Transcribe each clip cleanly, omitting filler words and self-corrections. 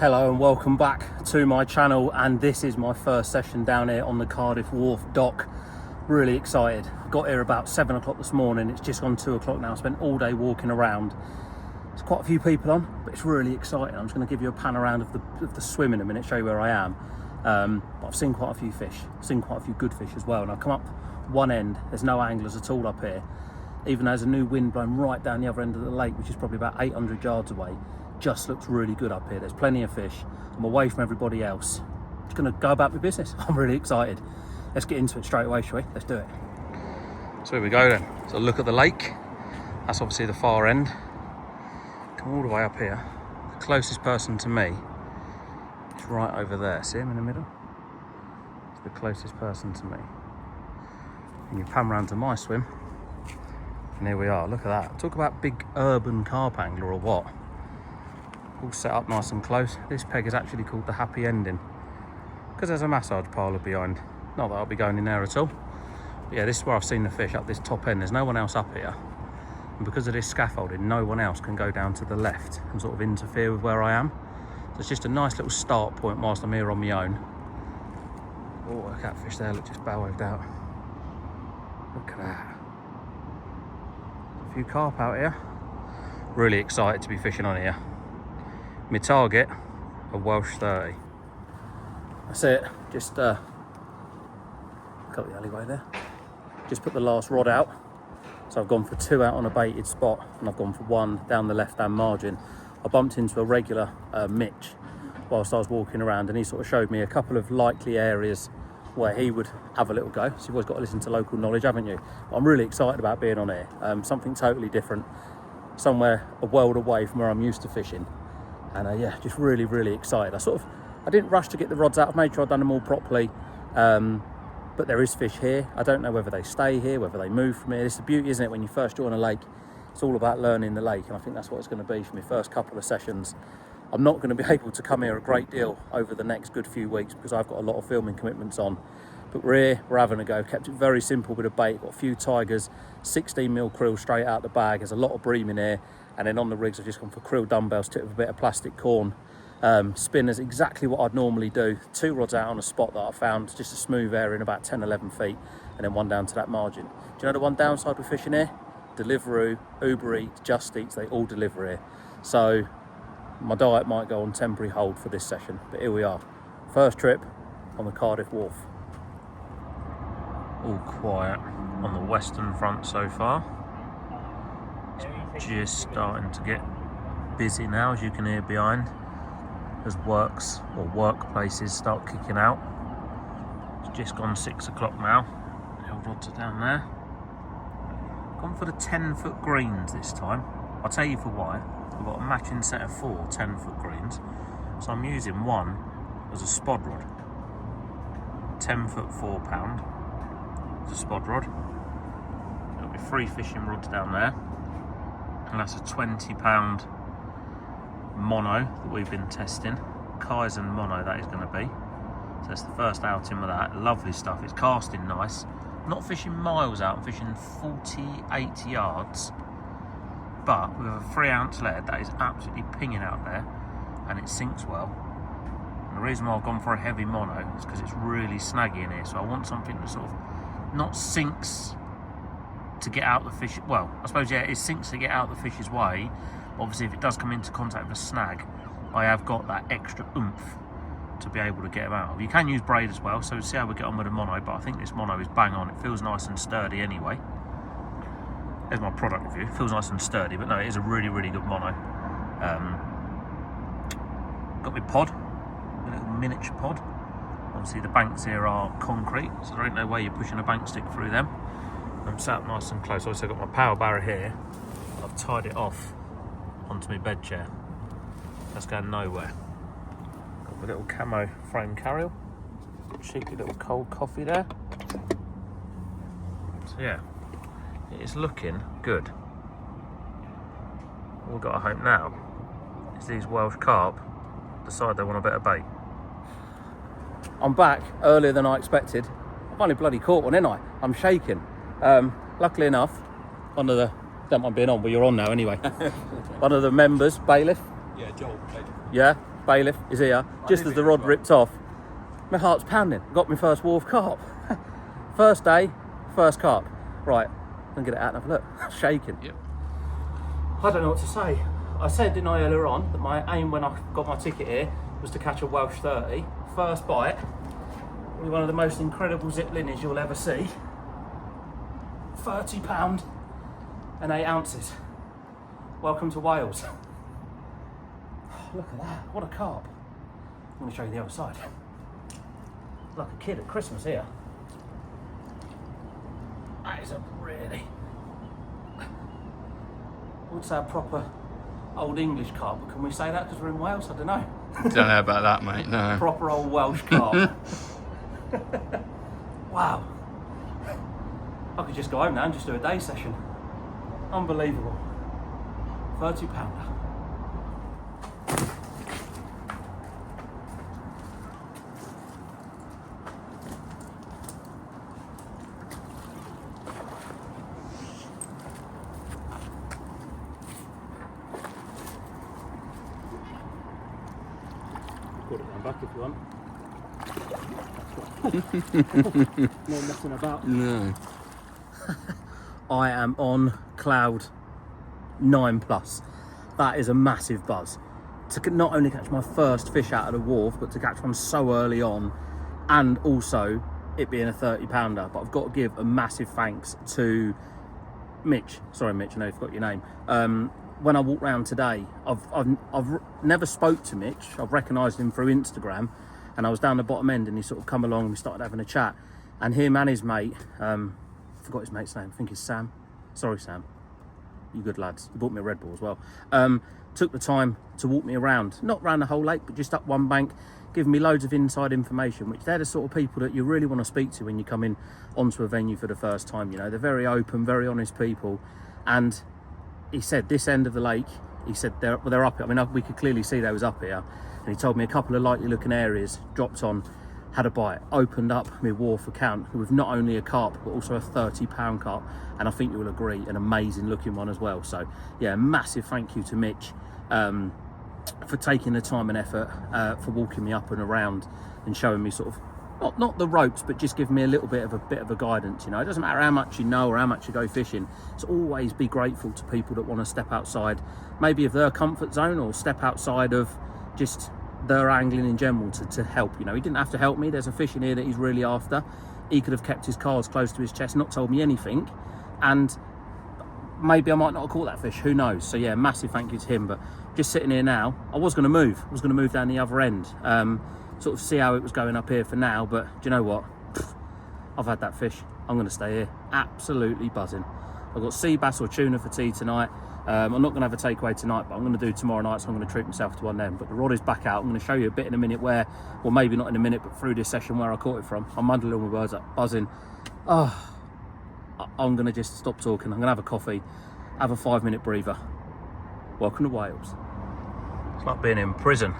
Hello and welcome back to my channel, and this is my first session down here on the Cardiff Wharf dock. Really excited. Got here about 7 o'clock this morning. It's just gone 2 o'clock now. I spent all day walking around. There's quite a few people on, but it's really exciting. I'm just going to give you a pan around of the swim in a minute, show you where I am. But I've seen quite a few fish. I've seen quite a few good fish as well. And I've come up one end. There's no anglers at all up here. Even though there's a new wind blowing right down the other end of the lake, which is probably about 800 yards away. Just looks really good up here. There's plenty of fish. I'm away from everybody else. Just gonna go about my business. I'm really excited. Let's get into it straight away, shall we? Let's do it. So here we go then. So look at the lake. That's obviously the far end. Come all the way up here. The closest person to me is right over there. See him in the middle? It's the closest person to me. And you pan round to my swim. And here we are. Look at that. Talk about big urban carp angler or what? All set up nice and close. This peg is actually called the happy ending because there's a massage parlour behind. Not that I'll be going in there at all. But yeah, this is where I've seen the fish, up this top end. There's no one else up here. And because of this scaffolding, no one else can go down to the left and sort of interfere with where I am. So it's just a nice little start point whilst I'm here on my own. Oh, a catfish there, look, just bow waved out. Look at that. A few carp out here. Really excited to be fishing on here. My target, a Welsh 30. That's it. Just cut the alleyway there. Just put the last rod out. So I've gone for 2 out on a baited spot, and I've gone for 1 down the left-hand margin. I bumped into a regular Mitch whilst I was walking around, and he sort of showed me a couple of likely areas where he would have a little go. So you've always got to listen to local knowledge, haven't you? But I'm really excited about being on here. Something totally different, somewhere a world away from where I'm used to fishing. And yeah, just really excited. I didn't rush to get the rods out. I've made sure I've done them all properly. But there is fish here. I don't know whether they stay here, whether they move from here. It's the beauty, isn't it, when you first join a lake? It's all about learning the lake, and I think that's what it's going to be for my first couple of sessions. I'm not going to be able to come here a great deal over the next good few weeks because I've got a lot of filming commitments on. But we're here, we're having a go. Kept it very simple with a bait. Got a few tigers, 16mm krill straight out the bag. There's a lot of bream in here. And then on the rigs, I've just gone for krill dumbbells, tipped with a bit of plastic corn. Spinners, exactly what I'd normally do. 2 rods out on a spot that I found, just a smooth area in about 10, 11 feet, and then 1 down to that margin. Do you know the one downside with fishing here? Deliveroo, Uber Eats, Just Eats, they all deliver here. So my diet might go on temporary hold for this session, but here we are. First trip on the Cardiff Wharf. All quiet on the western front so far. It's just starting to get busy now, as you can hear behind, as workplaces start kicking out. It's just gone 6 o'clock now. The old rods are down there. Gone for the 10-foot greens this time. I'll tell you for why. I've got a matching set of 4 10-foot greens, so I'm using one as a spod rod. 10-foot 4 pound as a spod rod. There'll be 3 fishing rods down there, and that's a 20-pound mono that we've been testing. Kaizen mono that is going to be. So it's the first outing with that. Lovely stuff. It's casting nice. Not fishing miles out, I'm fishing 48 yards. But with a 3-ounce lead, that is absolutely pinging out there, and it sinks well. And the reason why I've gone for a heavy mono is because it's really snaggy in here. So I want something that sort of not sinks to get out the fish. Well, I suppose, yeah, it sinks to get out the fish's way. Obviously, if it does come into contact with a snag, I have got that extra oomph to be able to get them out. You can use braid as well, so see how we get on with the mono, but I think this mono is bang on. It feels nice and sturdy anyway. There's my product review. It feels nice and sturdy, but no, it is a really good mono. Got my pod, a little miniature pod. Obviously, the banks here are concrete, so there ain't no way you're pushing a bank stick through them. I'm sat nice and close. Obviously, I've got my power barra here. I've tied it off onto my bed chair. That's going nowhere. Got my little camo frame carrier. Cheeky little cold coffee there. So yeah, it is looking good. All we've got to hope now is these Welsh carp decide they want a bit of bait. I'm back earlier than I expected. I've only bloody caught one, ain't I? I'm shaking. Luckily enough, one of the, don't mind being on, but you're on now anyway. One of the members, Bailiff. Yeah, Joel. Yeah, bailiff is here, just as the rod ripped off. My heart's pounding. Got my first wharf carp. First day, first carp. Right, I'm gonna get it out and have a look. Shaking. Yep. I don't know what to say. I said, didn't I, earlier on, that my aim when I got my ticket here was to catch a Welsh 30. First bite, will be one of the most incredible zip linies you'll ever see. £30 and 8 ounces. Welcome to Wales. Look at that, what a carp. I'm going to show you the other side. Like a kid at Christmas here. That is a really, I would say a proper old English carp, but can we say that because we're in Wales? I don't know. Don't know about that, mate, no. Proper old Welsh carp. Wow. I could just go home now and just do a day session. Unbelievable. £30. Put it down back if you want. No messing about. No. I am on cloud 9+. That is a massive buzz. To not only catch my first fish out of the wharf, but to catch one so early on, and also it being a 30-pounder. But I've got to give a massive thanks to Mitch. Sorry, Mitch, I know you forgot your name. When I walked round today, I've never spoke to Mitch. I've recognised him through Instagram, and I was down the bottom end, and he sort of come along and we started having a chat. And him and his mate, I forgot his mate's name. I think it's Sam. Sorry, Sam. You good lads. He bought me a Red Bull as well. Took the time to walk me around, not around the whole lake, but just up one bank, giving me loads of inside information, which they're the sort of people that you really want to speak to when you come in onto a venue for the first time. You know, they're very open, very honest people. And he said this end of the lake, he said they're up here. I mean, we could clearly see they was up here. And he told me a couple of likely looking areas, dropped on, had a bite, opened up my wharf account with not only a carp, but also a 30-pound carp. And I think you will agree, an amazing looking one as well. So yeah, massive thank you to Mitch for taking the time and effort, for walking me up and around and showing me sort of, not the ropes, but just giving me a bit of a guidance. You know, it doesn't matter how much you know or how much you go fishing. It's always be grateful to people that want to step outside, maybe of their comfort zone, or step outside of just their angling in general to help. You know, he didn't have to help me. There's a fish in here that he's really after. He could have kept his cards close to his chest, not told me anything, and maybe I might not have caught that fish, who knows. So yeah, massive thank you to him. But just sitting here now, I was going to move down the other end, sort of see how it was going up here for now. But do you know what, I've had that fish. I'm going to stay here, absolutely buzzing. I've got sea bass or tuna for tea tonight. I'm not going to have a takeaway tonight, but I'm going to do tomorrow night, so I'm going to treat myself to one then. But the rod is back out. I'm going to show you a bit in a minute where, well, maybe not in a minute, but through this session where I caught it from. I'm muddling my words up, buzzing. Oh, I'm going to just stop talking. I'm going to have a coffee, have a 5-minute breather. Welcome to Wales. It's like being in prison.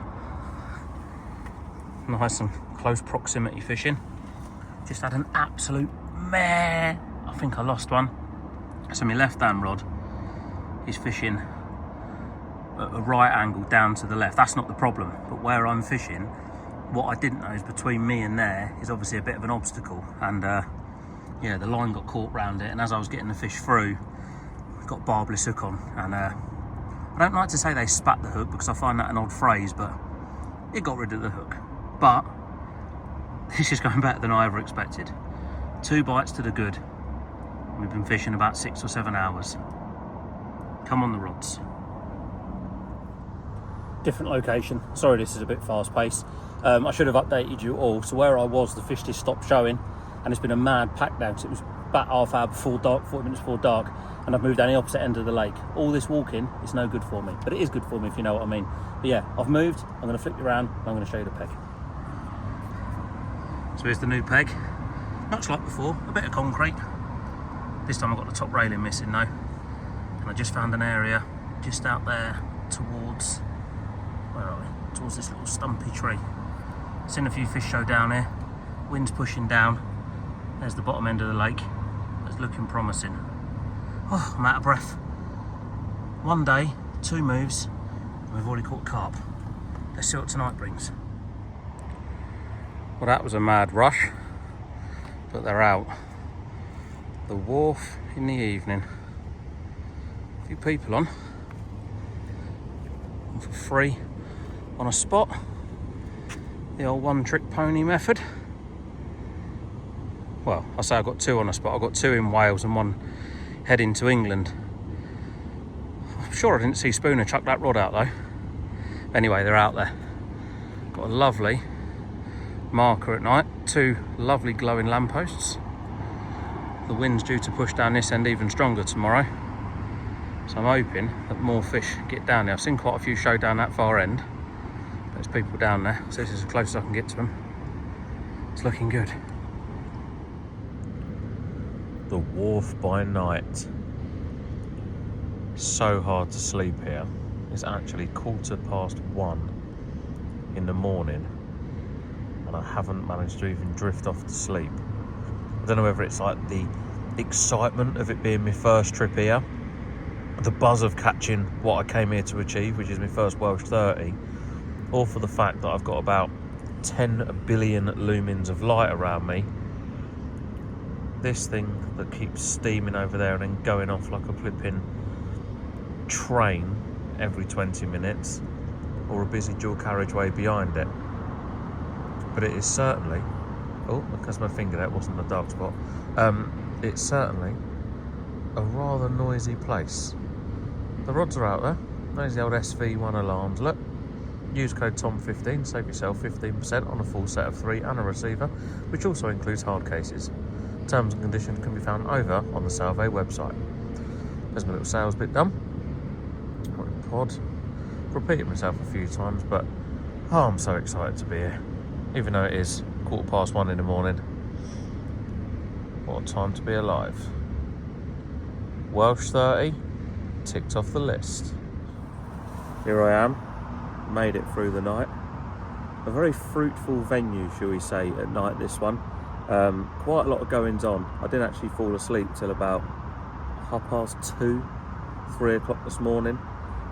Nice and close proximity fishing. Just had an absolute meh. I think I lost one. So my left hand rod is fishing at a right angle down to the left. That's not the problem, but where I'm fishing, what I didn't know is between me and there is obviously a bit of an obstacle, and yeah, the line got caught round it, and as I was getting the fish through, got barbless hook on, and I don't like to say they spat the hook because I find that an odd phrase, but it got rid of the hook. But this is going better than I ever expected. 2 bites to the good. We've been fishing about 6 or 7 hours. Come on the rods. Different location. Sorry, this is a bit fast paced. I should have updated you all. So where I was, the fish just stopped showing, and it's been a mad pack down because it was about half hour before dark, 40 minutes before dark, and I've moved down the opposite end of the lake. All this walking is no good for me, but it is good for me if you know what I mean. But yeah, I've moved. I'm going to flip you around and I'm going to show you the peg. So here's the new peg. Much like before, a bit of concrete. This time I've got the top railing missing though. And I just found an area just out there towards, where are we? Towards this little stumpy tree. Seen a few fish show down here. Wind's pushing down. There's the bottom end of the lake. It's looking promising. Oh, I'm out of breath. 1 day, 2 moves, and we've already caught carp. Let's see what tonight brings. Well, that was a mad rush, but they're out. The wharf in the evening. A few people on for free on a spot. The old one-trick pony method. Well, I say I've got two on a spot. I've got two in Wales and one heading to England. I'm sure I didn't see Spooner chuck that rod out though. Anyway, they're out there. Got a lovely marker at night. Two lovely glowing lampposts. The wind's due to push down this end even stronger tomorrow. So I'm hoping that more fish get down there. I've seen quite a few show down that far end. There's people down there, so this is as close as I can get to them. It's looking good. The wharf by night. So hard to sleep here. It's actually 1:15 in the morning and I haven't managed to even drift off to sleep. I don't know whether it's like the excitement of it being my first trip here, the buzz of catching what I came here to achieve, which is my first Welsh 30, or for the fact that I've got about 10 billion lumens of light around me. This thing that keeps steaming over there and then going off like a flipping train every 20 minutes, or a busy dual carriageway behind it. But it is certainly, oh, because my finger there wasn't a dark spot, it's certainly a rather noisy place. The rods are out there. There's the old SV1 alarms. Look, use code TOM15, save yourself 15% on a full set of 3 and a receiver, which also includes hard cases. Terms and conditions can be found over on the Sailvvay website. There's my little sales bit done. Pod. Repeated myself a few times, but oh, I'm so excited to be here. Even though it is 1:15 in the morning. What a time to be alive. Welsh 30 ticked off the list. Here I am, made it through the night. A very fruitful venue, shall we say, at night, this one. Quite a lot of goings on. I didn't actually fall asleep till about 2:30, 3 o'clock this morning.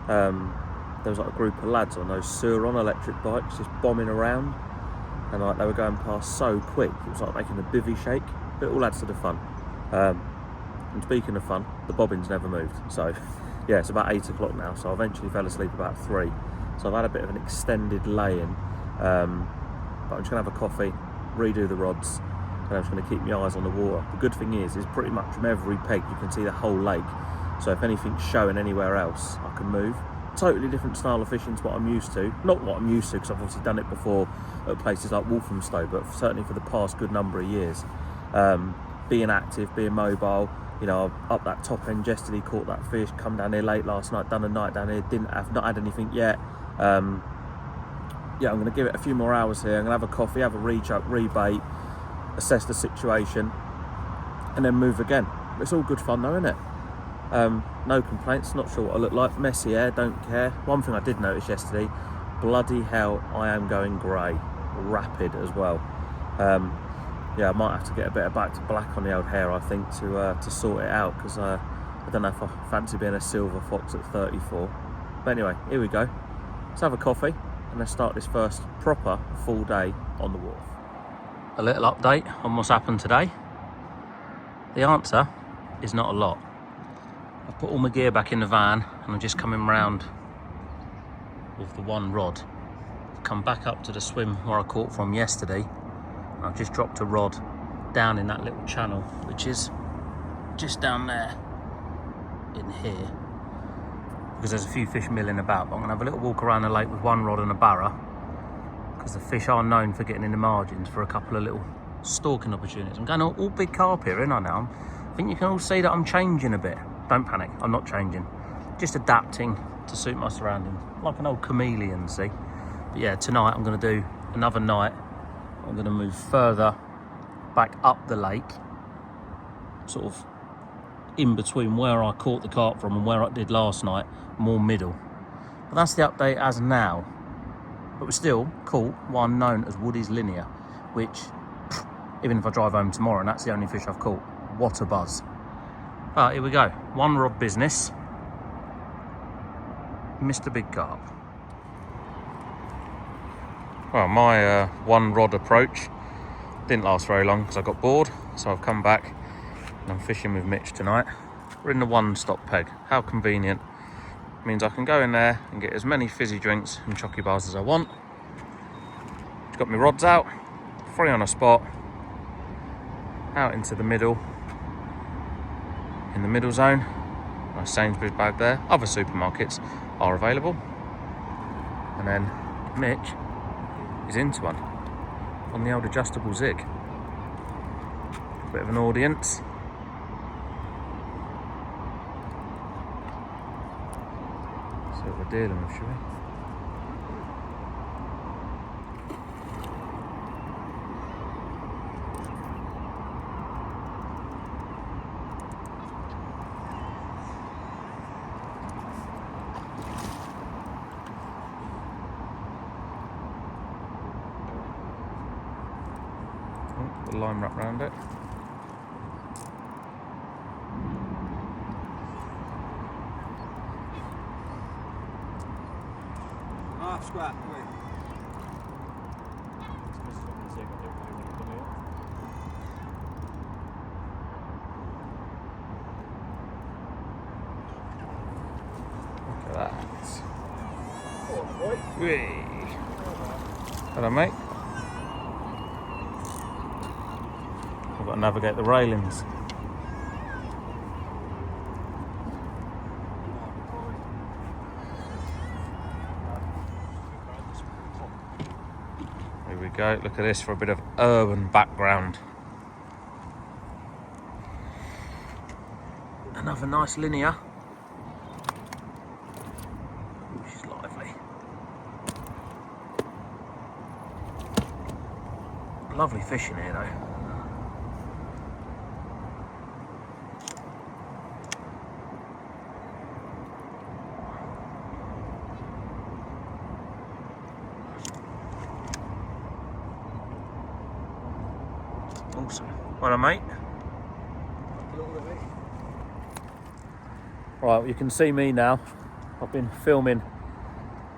There was like a group of lads on those Suron electric bikes just bombing around, and like they were going past so quick it was like making a bivvy shake, but it all adds to the fun. And speaking of fun, the bobbins never moved, so yeah, it's about 8 o'clock now, so I eventually fell asleep about 3, so I've had a bit of an extended lay-in, but I'm just gonna have a coffee, redo the rods, and I'm just gonna keep my eyes on the water. The good thing is pretty much from every peg you can see the whole lake, so if anything's showing anywhere else I can move. Totally different style of fishing to what I'm used to. Not what I'm used to, because I've obviously done it before at places like Walthamstow, but certainly for the past good number of years. Being active, being mobile, you know, up that top end yesterday, caught that fish, come down here late last night, done a night down here, not had anything yet. Yeah, I'm going to give it a few more hours here. I'm going to have a coffee, have a rechuck, rebait, assess the situation, and then move again. It's all good fun though, isn't it? No complaints, not sure what I look like, messy hair, don't care. One thing I did notice yesterday, bloody hell, I am going grey, rapid as well. Yeah, I might have to get a bit of back to black on the old hair, I think, to sort it out, because I don't know if I fancy being a silver fox at 34. But anyway, here we go. Let's have a coffee and let's start this first proper full day on the wharf. A little update on what's happened today. The answer is not a lot. I've put all my gear back in the van and I'm just coming round with the one rod. I've come back up to the swim where I caught from yesterday. And I've just dropped a rod down in that little channel, which is just down there in here, because there's a few fish milling about. But I'm going to have a little walk around the lake with one rod and a barra, because the fish are known for getting in the margins for a couple of little stalking opportunities. I'm going all big carp here, ain't I now? I think you can all see that I'm changing a bit. Don't panic, I'm not changing. Just adapting to suit my surroundings, like an old chameleon, see? But yeah, tonight I'm going to do another night. I'm going to move further back up the lake, sort of in between where I caught the carp from and where I did last night, more middle. But that's the update as now. But we still caught one known as Woody's Linear, which, even if I drive home tomorrow and that's the only fish I've caught, what a buzz. Here we go, one rod business, Mr. Big Carp. Well, my one rod approach didn't last very long because I got bored, so I've come back and I'm fishing with Mitch tonight. We're in the one stop peg. How convenient. Means I can go in there and get as many fizzy drinks and chocky bars as I want. Just got my rods out, free on a spot, out into the middle, in the middle zone. Nice Sainsbury's bag there. Other supermarkets are available. And then Mitch is into one on the old adjustable zig. Bit of an audience. See what we're dealing with, shall we? The line wrapped around it. Half scrap, quick. Look at that. Whee. Hello, mate. I've got to navigate the railings. Here we go. Look at this for a bit of urban background. Another nice linear. Ooh, she's lively. Lovely fishing here though. Awesome. Well, mate. Right, well, you can see me now. I've been filming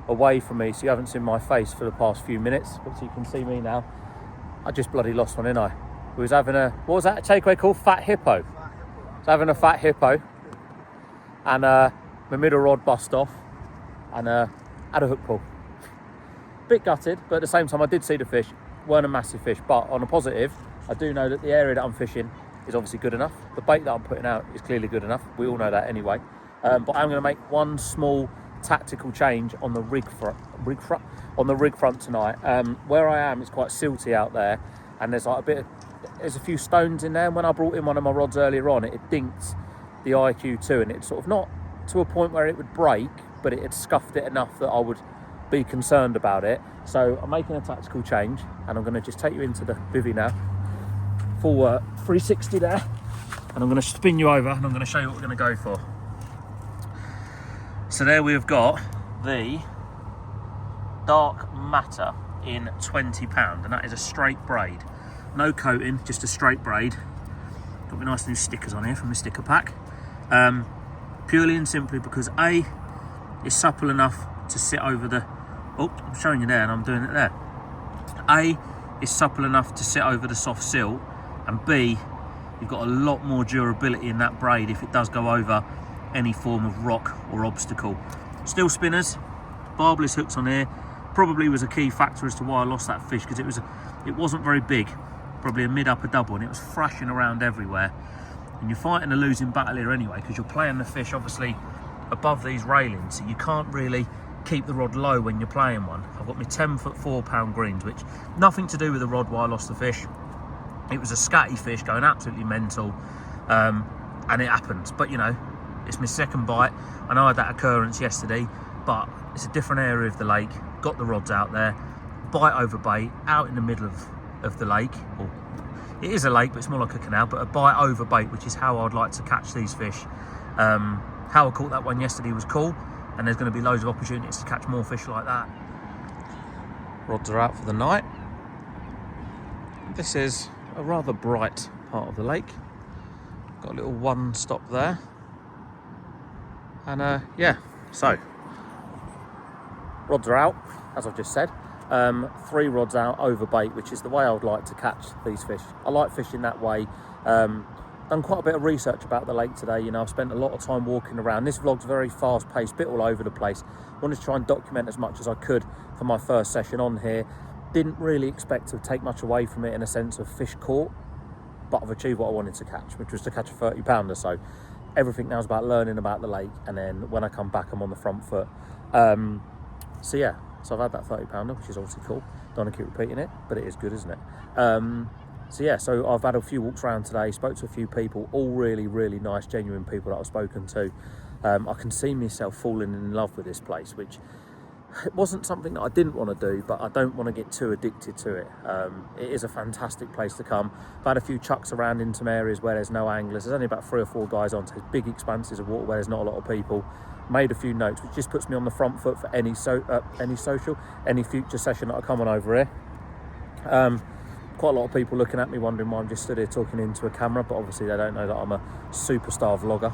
away from me, so you haven't seen my face for the past few minutes, but so you can see me now. I just bloody lost one, didn't I? We was having a, what was that takeaway called? Fat hippo. I was having a fat hippo, and my middle rod bust off, and had a hook pull. Bit gutted, but at the same time I did see the fish. Weren't a massive fish, but on a positive, I do know that the area that I'm fishing is obviously good enough. The bait that I'm putting out is clearly good enough. We all know that anyway. But I'm going to make one small tactical change on the rig front tonight. Where I am, it's quite silty out there, and there's like there's a few stones in there. And when I brought in one of my rods earlier on, it dinked the IQ2, and it's sort of not to a point where it would break, but it had scuffed it enough that I would be concerned about it. So I'm making a tactical change, and I'm going to just take you into the bivvy now. Full 360 there, and I'm going to spin you over, and I'm going to show you what we're going to go for. So there we have got the Dark Matter in £20, and that is a straight braid, no coating, just a straight braid. Got my nice new stickers on here from the sticker pack. Purely and simply because A, it's supple enough to sit over the, oh, I'm showing you there and I'm doing it there. A, it's supple enough to sit over the soft sill, and B, you've got a lot more durability in that braid if it does go over any form of rock or obstacle. Steel spinners, barbless hooks on here, probably was a key factor as to why I lost that fish, because it wasn't very big, probably a mid-upper double, and it was thrashing around everywhere. And you're fighting a losing battle here anyway, because you're playing the fish obviously above these railings, so you can't really keep the rod low when you're playing one. I've got my 10-foot 4-pound greens, which nothing to do with the rod why I lost the fish. It was a scatty fish going absolutely mental, and it happens. But you know, it's my second bite. I know I had that occurrence yesterday, but it's a different area of the lake. Got the rods out there, bite over bait, out in the middle of the lake. Or it is a lake, but it's more like a canal, but a bite over bait, which is how I'd like to catch these fish. How I caught that one yesterday was cool, and there's going to be loads of opportunities to catch more fish like that. Rods are out for the night. This is a rather bright part of the lake. Got a little one stop there. And yeah, so rods are out, as I've just said. 3 rods out over bait, which is the way I would like to catch these fish. I like fishing that way. Done quite a bit of research about the lake today. You know, I've spent a lot of time walking around. This vlog's very fast paced, bit all over the place. Wanted to try and document as much as I could for my first session on here. Didn't really expect to take much away from it in a sense of fish caught, but I've achieved what I wanted to catch, which was to catch a 30 pounder. So everything now is about learning about the lake, and then when I come back, I'm on the front foot. So yeah, so I've had that 30 pounder, which is obviously cool. Don't want to keep repeating it, but it is good, isn't it? So yeah, so I've had a few walks around today, spoke to a few people, all really, really nice, genuine people that I've spoken to. I can see myself falling in love with this place, which it wasn't something that I didn't want to do, but I don't want to get too addicted to it. It is a fantastic place to come. I've had a few chucks around in some areas where there's no anglers. There's only about 3 or 4 guys on, so there's big expanses of water where there's not a lot of people. Made a few notes, which just puts me on the front foot for any future session that I come on over here. Quite a lot of people looking at me wondering why I'm just stood here talking into a camera, but obviously they don't know that I'm a superstar vlogger.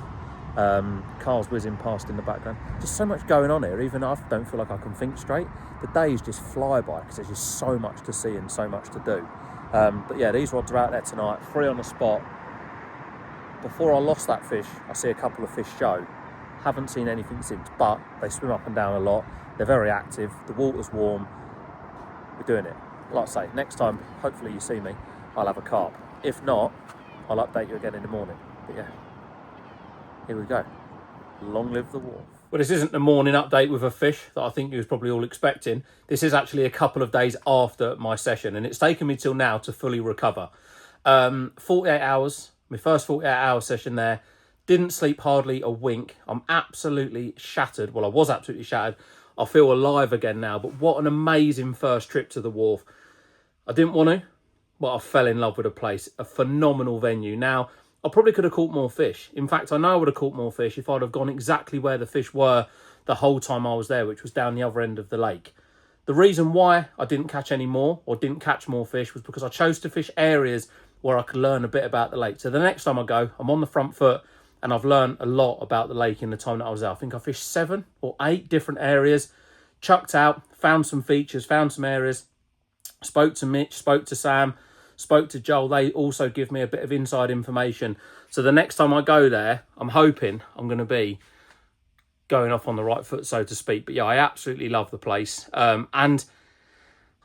Cars whizzing past in the background. Just so much going on here, even I don't feel like I can think straight. The days just fly by because there's just so much to see and so much to do. But yeah, these rods are out there tonight, 3 on the spot. Before I lost that fish, I see a couple of fish show. Haven't seen anything since, but they swim up and down a lot. They're very active. The water's warm. We're doing it. Like I say, next time, hopefully you see me, I'll have a carp. If not, I'll update you again in the morning. But yeah, here we go. Long live the wharf. Well, this isn't the morning update with a fish that I think you was probably all expecting. This is actually a couple of days after my session, and it's taken me till now to fully recover. 48 hours, my first 48-hour session there. Didn't sleep hardly a wink. I'm absolutely shattered. Well, I was absolutely shattered. I feel alive again now, but what an amazing first trip to the wharf. I didn't want to, but I fell in love with the place. A phenomenal venue. Now, I probably could have caught more fish. In fact, I know I would have caught more fish if I'd have gone exactly where the fish were the whole time I was there, which was down the other end of the lake. The reason why I didn't catch any more or didn't catch more fish was because I chose to fish areas where I could learn a bit about the lake. So the next time I go, I'm on the front foot, and I've learned a lot about the lake in the time that I was there. I think I fished 7 or 8 different areas, chucked out, found some features, found some areas, spoke to Mitch, spoke to Sam, spoke to Joel. They also give me a bit of inside information. So the next time I go there, I'm hoping I'm going to be going off on the right foot, so to speak. But yeah, I absolutely love the place. And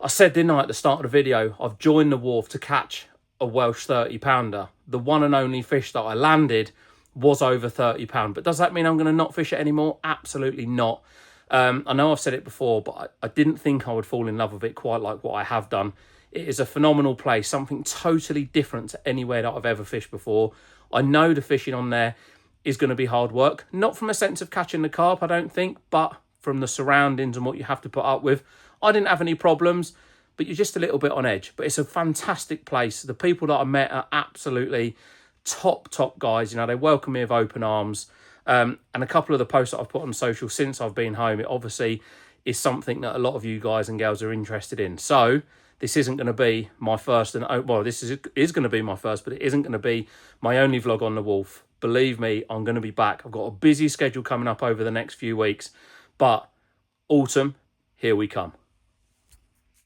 I said, didn't I, at the start of the video, I've joined the wharf to catch a Welsh 30 pounder. The one and only fish that I landed was over 30 pound. But does that mean I'm going to not fish it anymore? Absolutely not. I know I've said it before, but I didn't think I would fall in love with it quite like what I have done. It is a phenomenal place, something totally different to anywhere that I've ever fished before. I know the fishing on there is going to be hard work, not from a sense of catching the carp, I don't think, but from the surroundings and what you have to put up with. I didn't have any problems, but you're just a little bit on edge. But it's a fantastic place. The people that I met are absolutely top guys. You know, they welcome me with open arms. And a couple of the posts that I've put on social since I've been home, it obviously is something that a lot of you guys and girls are interested in. So this isn't going to be my first, and well, this is going to be my first, but it isn't going to be my only vlog on the wharf. Believe me, I'm going to be back. I've got a busy schedule coming up over the next few weeks, but autumn, here we come.